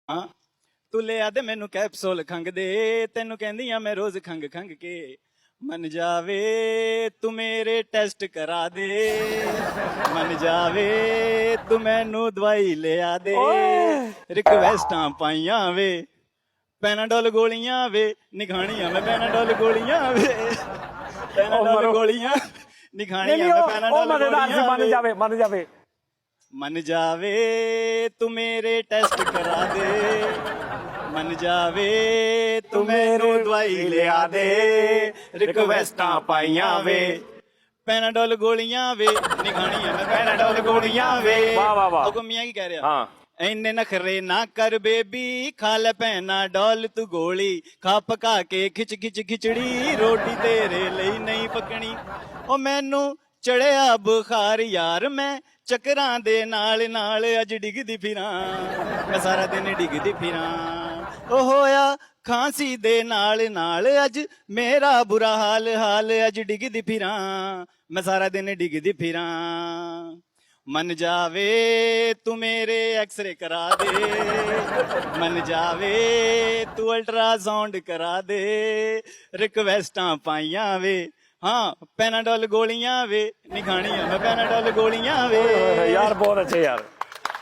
ਹਾਂ ਤੂੰ ਲਿਆ ਦੇ ਮੈਨੂੰ ਕੈਪਸੂਲ ਖੰਗ ਦੇ ਤੈਨੂੰ ਕਹਿੰਦੀਆਂ ਮੈਂ ਰੋਜ਼ ਖੰਗ ਖੰਗ ਕੇ ਮਨ ਜਾਵੇ ਤੂੰ ਮੇਰੇ ਟੈਸਟ ਕਰਾ ਦੇ ਮਨ ਜਾਵੇ ਤੂੰ ਮੈਨੂੰ ਦਵਾਈ ਲਿਆ ਦੇ ਰਿਕਵੈਸਟਾਂ ਪਾਈਆਂ ਵੇ ਪੈਨਾਡੋਲ ਗੋਲੀਆਂ ਵੇ ਨਿਖਾਣੀਆਂ ਮੈਂ ਪੈਨਾਡੋਲ ਗੋਲੀਆਂ ਵੇ ਪੈਨਾਡੋਲ ਗੋਲੀਆਂ ਨਿਖਾਣੀਆਂ ਮੈਂ ਪੈਨਾਡੋਲ ਗੋਲੀਆਂ ਮੰਨ ਜਾਵੇ ਮੰਨ ਜਾਵੇ ਮਨ ਜਾਵੇ ਤੂੰ ਮੇਰੇ ਟੈਸਟ ਕਰਾ ਦੇ ਮਨ ਜਾਵੇ ਤੂੰ ਮੈਨੂੰ ਦਵਾਈ ਲਿਆ ਦੇ ਰਿਕਵੈਸਟਾਂ ਪਾਈਆਂ ਵੇ ਪੈਨਾਡੋਲ ਗੋਲੀਆਂ ਵੇ ਨਿਖਾਣੀਆਂ ਮੈਂ ਪੈਨਾਡੋਲ ਗੋਲੀਆਂ ਵੇ ਵਾਹ ਵਾਹ ਵਾਹ ਉਹ ਗੁੰਮੀਆਂ ਕੀ ਕਹਿ ਰਿਹਾ ਹਾਂ ਇੰਨੇ ਨਖਰੇ ਨਾ ਕਰ ਬੇਬੀ ਖਾ ਲੈ ਪੈਨਾ ਡੋਲ ਤੂੰ ਗੋਲੀ ਖਾ ਪਕਾ ਕੇ ਖਿੱਚ ਖਿੱਚ ਖਿਚੜੀ ਰੋਟੀ ਤੇਰੇ ਲਈ ਨਹੀਂ ਪਕਣੀ ਉਹ ਮੈਨੂੰ ਚੜਿਆ ਬੁਖਾਰ ਯਾਰ ਮੈਂ ਚੱਕਰਾਂ ਦੇ ਨਾਲ ਨਾਲ ਅੱਜ ਡਿੱਗਦੀ ਫਿਰਾਂ ਮੈਂ ਸਾਰਾ ਦਿਨ ਡਿੱਗਦੀ ਫਿਰਾਂ ਉਹ ਹੋਇਆ ਖਾਂਸੀ ਦੇ ਨਾਲ ਨਾਲ ਅੱਜ ਮੇਰਾ ਬੁਰਾ ਹਾਲ ਹਾਲ ਅੱਜ ਡਿੱਗਦੀ ਫਿਰਾਂ ਮੈਂ ਸਾਰਾ ਦਿਨ ਡਿੱਗਦੀ ਫਿਰਾਂ ਮਨ ਜਾਵੇ ਤੂੰ ਮੇਰੇ ਐਕਸਰੇ ਕਰਾ ਦੇ ਮਨ ਜਾਵੇ ਤੂੰ ਅਲਟਰਾਸਾਊਂਡ ਕਰਾ ਦੇ ਰਿਕਵੈਸਟਾਂ ਪਾਈਆਂ ਵੇ ਹਾਂ ਪੈਨਾਡੋਲ ਗੋਲੀਆਂ ਵੇ ਨਿਖਾਣੀਆਂ ਮੈਂ ਪੈਨਾਡੋਲ ਗੋਲੀਆਂ ਵੇ यार बहुत अच्छे यार।